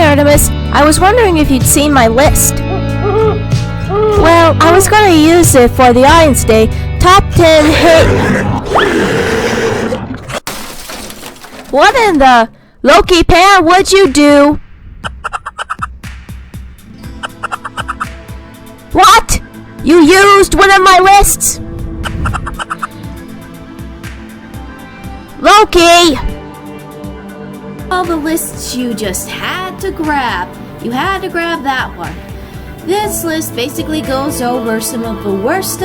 Artemis, I was wondering if you'd seen my list. Well, I was gonna use it for the Audience Day Top 10 Hit... What in the... Loki Pan, what'd you do? What? You used one of my lists? Loki! All the lists you just had to grab. You had to grab that one. This list basically goes over some of the worst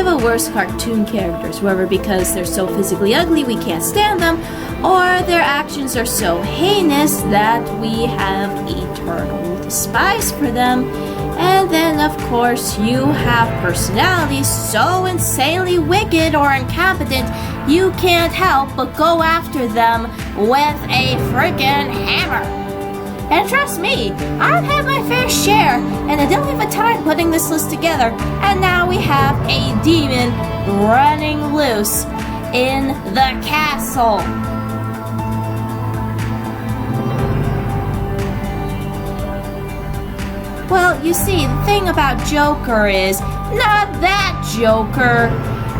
cartoon characters, whether because they're so physically ugly we can't stand them, or their actions are so heinous that we have eternal despise for them. And then, of course, you have personalities so insanely wicked or incompetent you can't help but go after them with a friggin' hammer. And trust me, I've had my fair share, and I didn't have time putting this list together, and now we have a demon running loose in the castle. Well, you see, the thing about Joker is, not that Joker.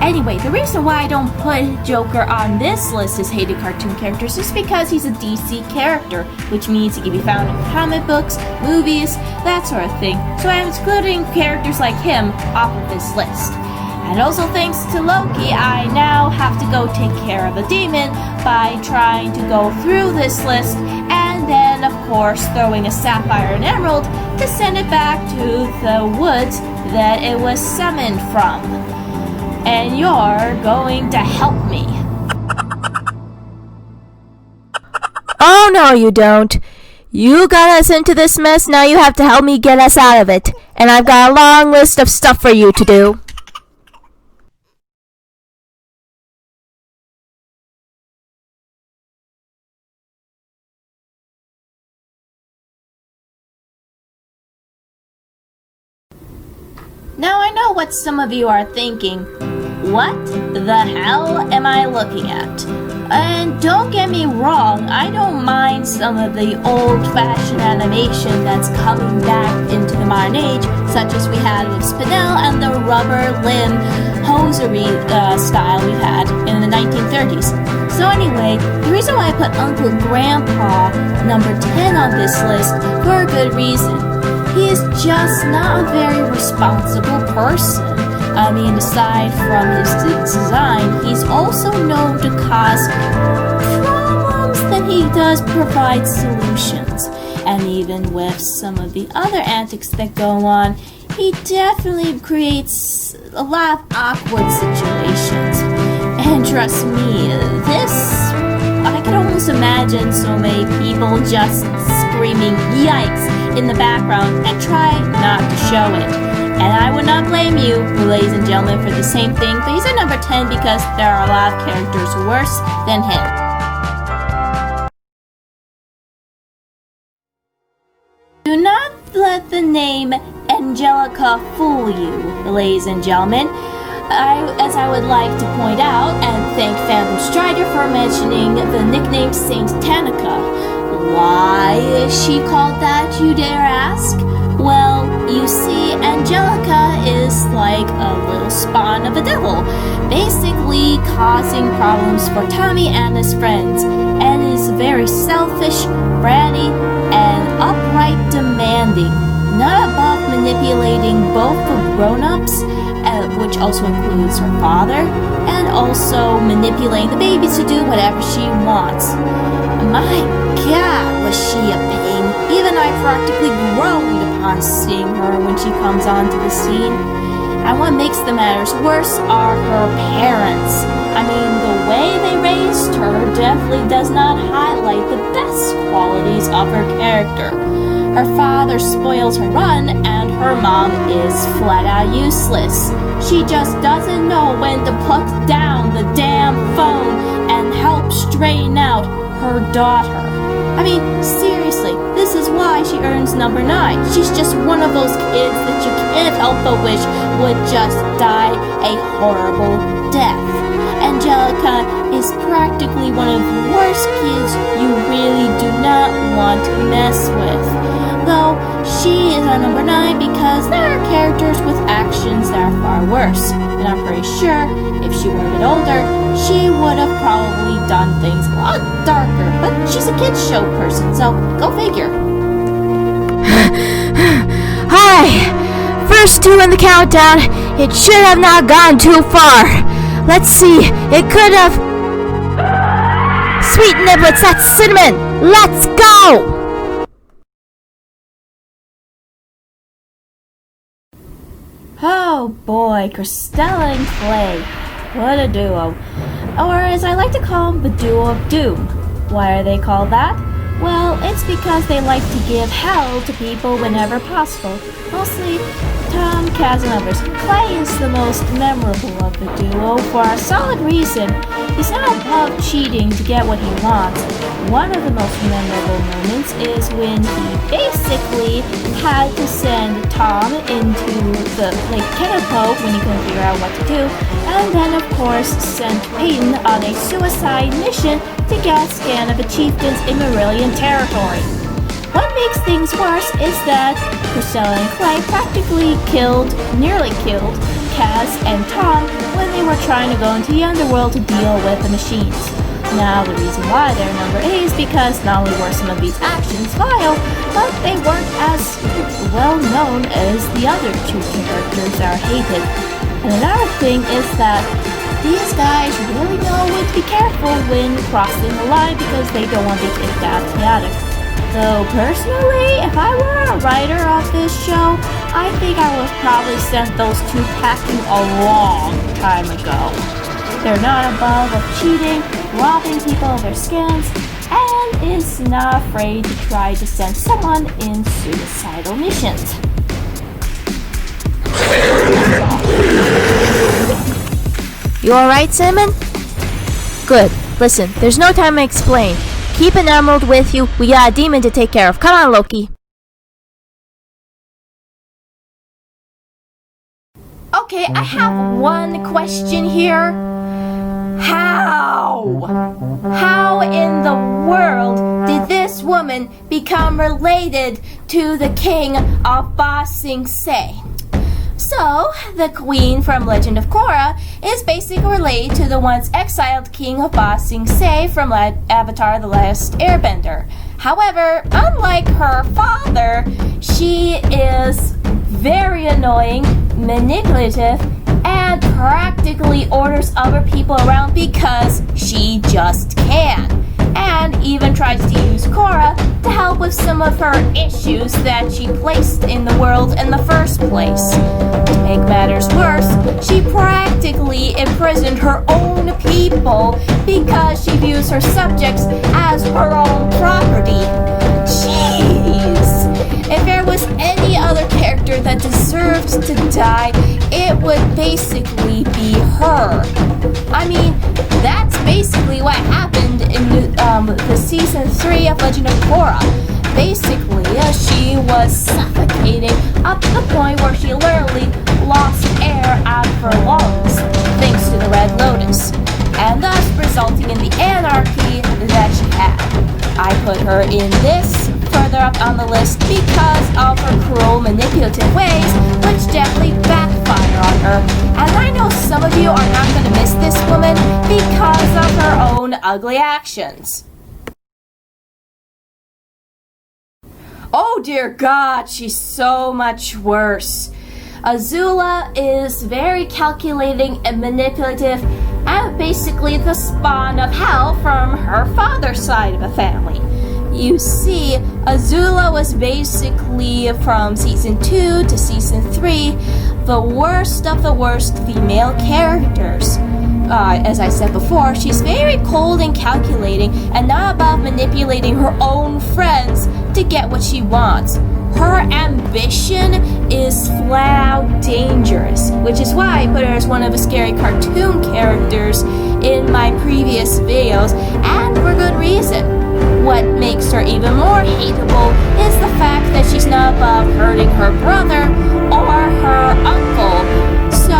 Anyway, the reason why I don't put Joker on this list as hated cartoon characters is because he's a DC character, which means he can be found in comic books, movies, that sort of thing. So I'm excluding characters like him off of this list. And also thanks to Loki, I now have to go take care of the demon by trying to go through this list and then, of course, throwing a sapphire and emerald to send it back to the woods that it was summoned from. And you're going to help me. Oh, no, you don't. You got us into this mess, now you have to help me get us out of it. And I've got a long list of stuff for you to do. Now I know what some of you are thinking. What the hell am I looking at? And don't get me wrong, I don't mind some of the old-fashioned animation that's coming back into the modern age, such as we had with Spinel and the rubber limb hosiery style we had in the 1930s. So anyway, the reason why I put Uncle Grandpa number 10 on this list for a good reason. He is just not a very responsible person. I mean, aside from his design, he's also known to cause problems, then he does provide solutions. And even with some of the other antics that go on, he definitely creates a lot of awkward situations. And trust me, I can almost imagine so many people just screaming "yikes" in the background and try not to show it. And I would not blame you, ladies and gentlemen, for the same thing, but he's at number 10 because there are a lot of characters worse than him. Do not let the name Angelica fool you, ladies and gentlemen. As I would like to point out and thank Phantom Strider for mentioning the nickname Saint Tanica. Why is she called that, you dare ask? Well, you see, Angelica is like a little spawn of the devil, basically causing problems for Tommy and his friends, and is very selfish, bratty, and upright demanding, not above manipulating both the grown-ups, which also includes her father, and also manipulating the babies to do whatever she wants. My God, was she a pain. Even I practically groaned upon seeing her when she comes onto the scene. And what makes the matters worse are her parents. I mean, the way they raised her definitely does not highlight the best qualities of her character. Her father spoils her run, and her mom is flat out useless. She just doesn't know when to put down the damn phone and help straighten out her daughter. I mean, seriously, this is why she earns number 9. She's just one of those kids that you can't help but wish would just die a horrible death. Angelica is practically one of the worst kids you really do not want to mess with. Though she is our number 9 because there are characters with actions that are far worse. And I'm pretty sure if she were a bit older, she would have probably done things a lot darker. But she's a kids show person, so go figure. Hi! First 2 in the countdown. It should have not gone too far. Let's see. It could have... Sweet niblets, that's cinnamon! Let's go! Oh boy, Christella and Clay. What a duo. Or as I like to call them, the duo of doom. Why are they called that? Well, it's because they like to give hell to people whenever possible. Mostly Tom, Kaz, and others. Clay is the most memorable of the duo for a solid reason. He's not above cheating to get what he wants. One of the most memorable moments is when he basically had to send Tom into the Lake Kennepo when he couldn't figure out what to do, and then of course sent Peyton on a suicide mission to get a scan of the chieftains in Marillion territory. What makes things worse is that Priscilla and Clay practically nearly killed Kaz and Tom when they were trying to go into the underworld to deal with the machines. Now, the reason why they're number 8 is because not only were some of these actions vile, but they weren't as well known as the other 2 characters that are hated. And another thing is that these guys really know when to be careful when crossing the line because they don't want to be kicked out of the attic. Though personally, if I were a writer of this show, I think I would have probably sent those 2 packing a long time ago. They're not above of cheating, robbing people of their skins, and is not afraid to try to send someone in suicidal missions. You alright, Cinnamon? Good. Listen, there's no time to explain. Keep an emerald with you. We got a demon to take care of. Come on, Loki. Okay, I have one question here. How in the world did this woman become related to the king of Ba Sing Se? So, the queen from Legend of Korra is basically related to the once exiled king of Ba Sing Se from Avatar: The Last Airbender. However, unlike her father, she is very annoying, manipulative, and practically orders other people around because she just can. And even tries to use Korra to help with some of her issues that she placed in the world in the first place. To make matters worse, she practically imprisoned her own people because she views her subjects as her own property. Jeez! If there was any other character that deserved to die, it would basically be her. I mean, that's basically what happened in the season 3 of Legend of Korra. Basically, she was suffocating up to the point where she literally lost air out of her lungs, thanks to the Red Lotus, and thus resulting in the anarchy that she had. I put her in this further up on the list because of her cruel, manipulative ways, which definitely backfire on her. And I know some of you are not going to miss this woman because of her own ugly actions. Oh dear God, she's so much worse. Azula is very calculating and manipulative and basically the spawn of hell from her father's side of the family. You see, Azula was basically from season 2 to season 3 the worst of the worst female characters. As I said before, she's very cold and calculating and not above manipulating her own friends to get what she wants. Her ambition is flat out dangerous, which is why I put her as one of the scary cartoon characters in my previous videos, and for good reason. What makes her even more hateable is the fact that she's not above hurting her brother or her uncle. So,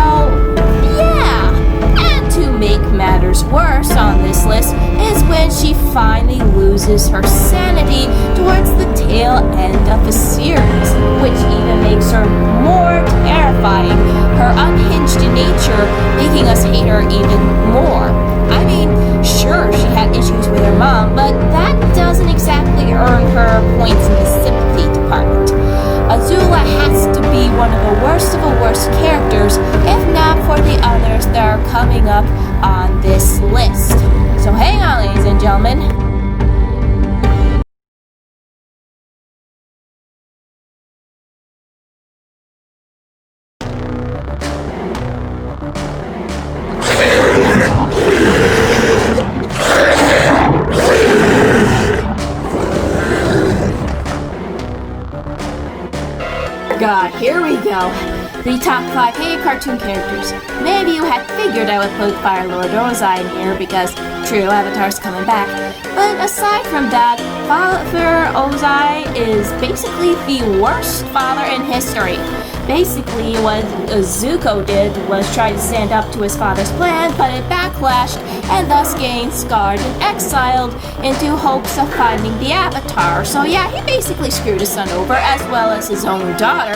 yeah. And to make matters worse on this list is when she finally loses her sanity towards the tail end of the series, which even makes her more terrifying, her unhinged nature making us hate her even more. I mean, sure, she had issues with her mom, but that doesn't exactly earn her points in the sympathy department. Azula has to be one of the worst characters, if not for the others that are coming up on this list. So hang on, ladies and gentlemen. God, here we go. The top 5 hated cartoon characters. Maybe you had figured I would put Fire Lord Ozai in here because, true, Avatar's coming back. But aside from that, Father Ozai is basically the worst father in history. Basically, what Zuko did was try to stand up to his father's plan, but it backlashed, and thus getting scarred and exiled into hopes of finding the Avatar. So yeah, he basically screwed his son over, as well as his own daughter.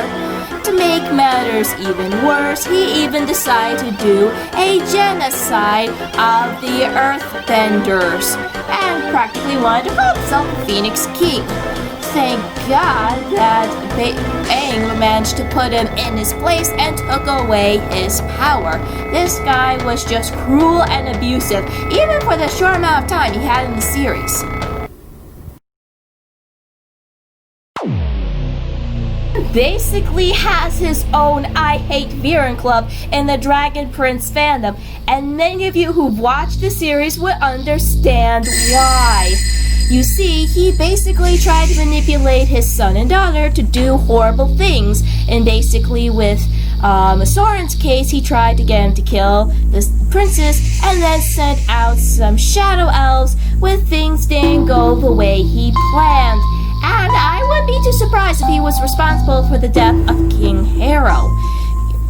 To make matters even worse, he even decided to do a genocide of the Earthbenders, and practically wanted to call himself the Phoenix King. Thank God that Aang managed to put him in his place and took away his power. This guy was just cruel and abusive, even for the short amount of time he had in the series. Basically has his own I Hate Viren club in the Dragon Prince fandom, and many of you who've watched the series would understand why. You see, he basically tried to manipulate his son and daughter to do horrible things, and basically with Soren's case, he tried to get him to kill the princess and then sent out some shadow elves when things didn't go the way he planned. And I wouldn't be too surprised if he was responsible for the death of King Harrow.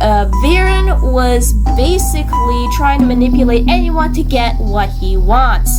Viren was basically trying to manipulate anyone to get what he wants,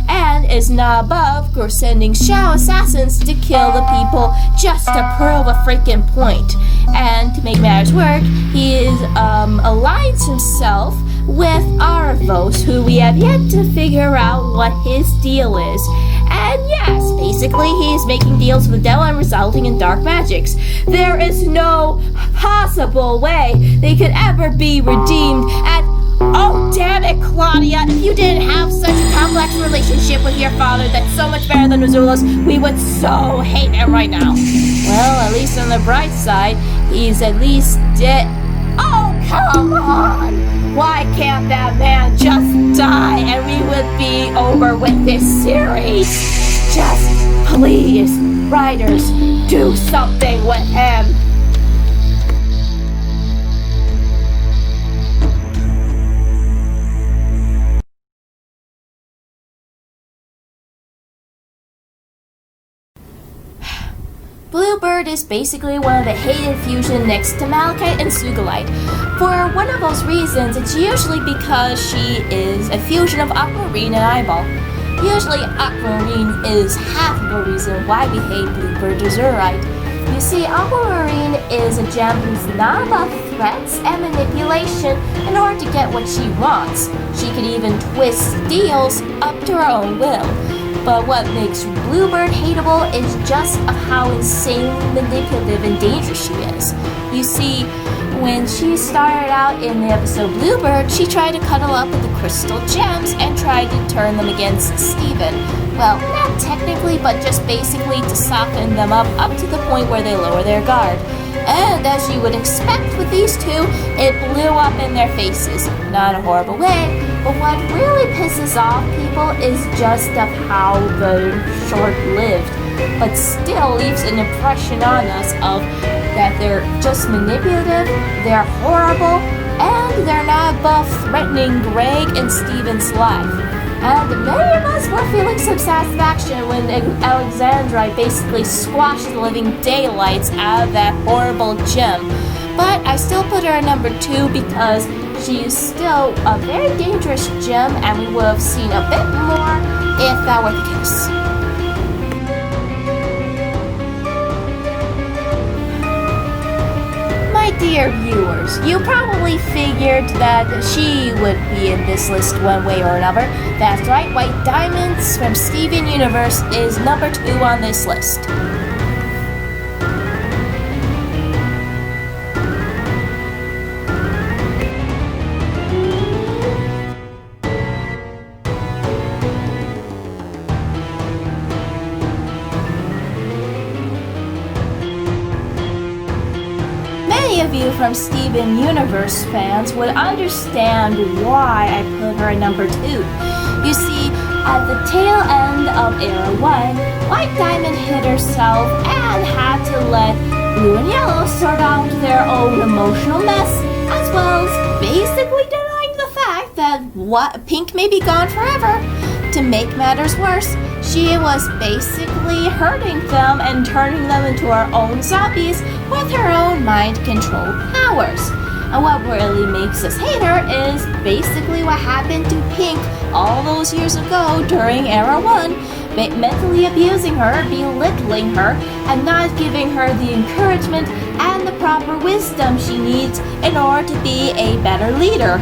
and is not above sending shadow assassins to kill the people just to prove a freaking point. And to make matters worse, he aligns himself with Arvos, who we have yet to figure out what his deal is. And yes, basically he's making deals with the devil and resulting in dark magics. There is no possible way they could ever be redeemed. And oh damn it, Claudia, if you didn't have such a complex relationship with your father that's so much better than Azula's, we would so hate him right now. Well, at least on the bright side, he's at least dead. Oh, come on! Why can't that man just die and we would be over with this series? Just please, writers, do something with him. Bluebird is basically one of the hated fusion next to Malachite and Sugalite. For one of those reasons, it's usually because she is a fusion of Aquamarine and Eyeball. Usually Aquamarine is half of the reason why we hate Bluebird Azurite. You see, Aquamarine is a gem who's not above threats and manipulation in order to get what she wants. She can even twist deals up to her own will. But what makes Bluebird hateable is just of how insanely manipulative and dangerous she is. You see, when she started out in the episode Bluebird, she tried to cuddle up with the crystal gems and tried to turn them against Steven. Well, not technically, but just basically to soften them up to the point where they lower their guard. And as you would expect with these two, it blew up in their faces. Not in a horrible way, but what really pisses off people is just of how the short-lived, but still leaves an impression on us of that they're just manipulative, they're horrible, and they're not above threatening Greg and Steven's life. And many of us were feeling some satisfaction when Alexandra basically squashed the living daylights out of that horrible gem. But I still put her at number 2 because she is still a very dangerous gem, and we would have seen a bit more if that were the case. My dear viewers, you probably figured that she would be in this list one way or another. That's right, White Diamonds from Steven Universe is number 2 on this list. Many of you from Steven Universe fans would understand why I put her at number 2. You see, at the tail end of Era 1, White Diamond hit herself and had to let Blue and Yellow sort out their own emotional mess, as well as basically denying the fact that Pink may be gone forever. To make matters worse, she was basically hurting them and turning them into her own zombies with her own mind control powers. And what really makes us hate her is basically what happened to Pink all those years ago during Era 1, mentally abusing her, belittling her, and not giving her the encouragement and the proper wisdom she needs in order to be a better leader.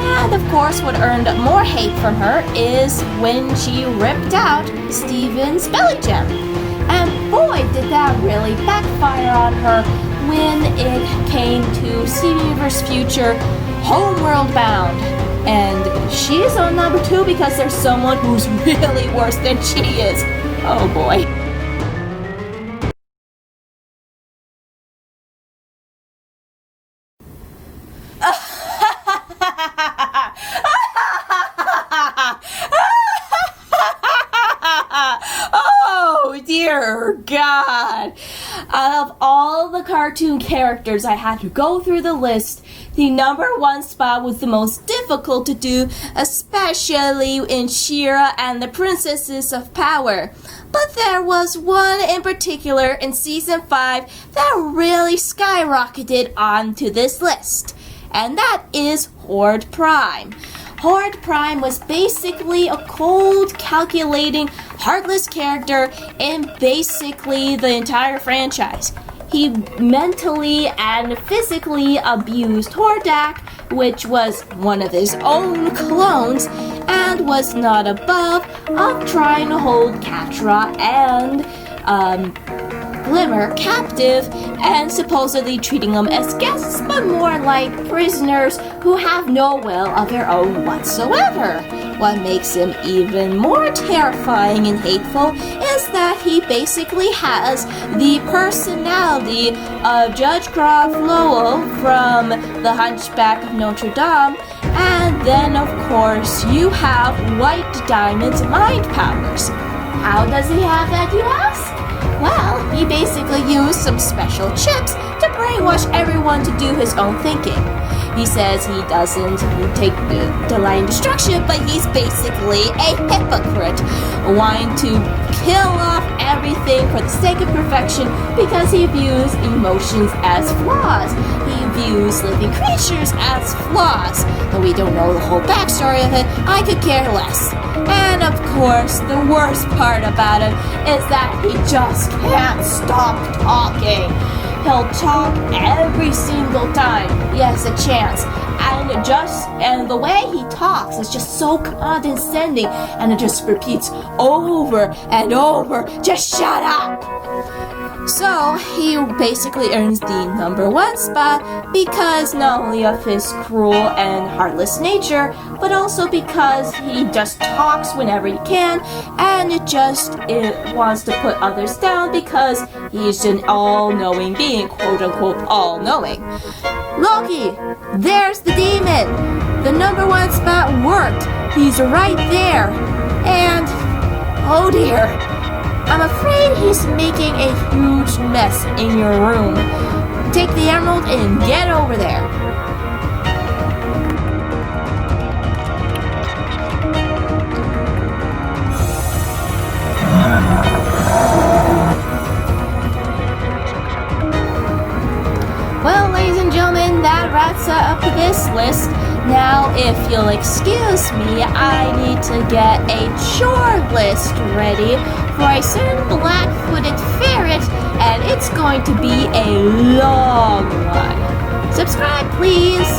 And of course, what earned more hate from her is when she ripped out Steven's belly gem. And boy, did that really backfire on her when it came to Steven Universe Future Homeworld Bound. And she's on number 2 because there's someone who's really worse than she is. Oh boy. Oh dear God. Out of all the cartoon characters I had to go through the list, the number 1 spot was the most difficult to do, especially in She-Ra and the Princesses of Power. But there was one in particular in Season 5 that really skyrocketed onto this list, and that is Horde Prime. Horde Prime was basically a cold, calculating, heartless character in basically the entire franchise. He mentally and physically abused Hordak, which was one of his own clones, and was not above of trying to hold Catra and Glimmer captive and supposedly treating them as guests, but more like prisoners who have no will of their own whatsoever. What makes him even more terrifying and hateful is that he basically has the personality of Judge Croft Lowell from The Hunchback of Notre Dame, and then of course you have White Diamond's mind powers. How does he have that, you ask? Well, he basically used some special chips to brainwash everyone to do his own thinking. He says he doesn't take delight in destruction, but he's basically a hypocrite, wanting to kill off everything for the sake of perfection because he views emotions as flaws. He views living creatures as flaws. Though we don't know the whole backstory of it, I could care less. And of course, the worst part about him is that he just can't stop talking. He'll talk every single time he has a chance, and the way he talks is just so condescending, and it just repeats over and over, just shut up. So he basically earns the number 1 spot because not only of his cruel and heartless nature, but also because he just talks whenever he can, and it wants to put others down because he's an all-knowing being, quote-unquote all-knowing. Loki, there's the demon! The number 1 spot worked! He's right there! And, oh dear, I'm afraid he's making a huge mess in your room. Take the emerald and get over there. Well, ladies and gentlemen, that wraps up this list. Now, if you'll excuse me, I need to get a chore list ready for a certain black-footed ferret, and it's going to be a long one. Subscribe, please!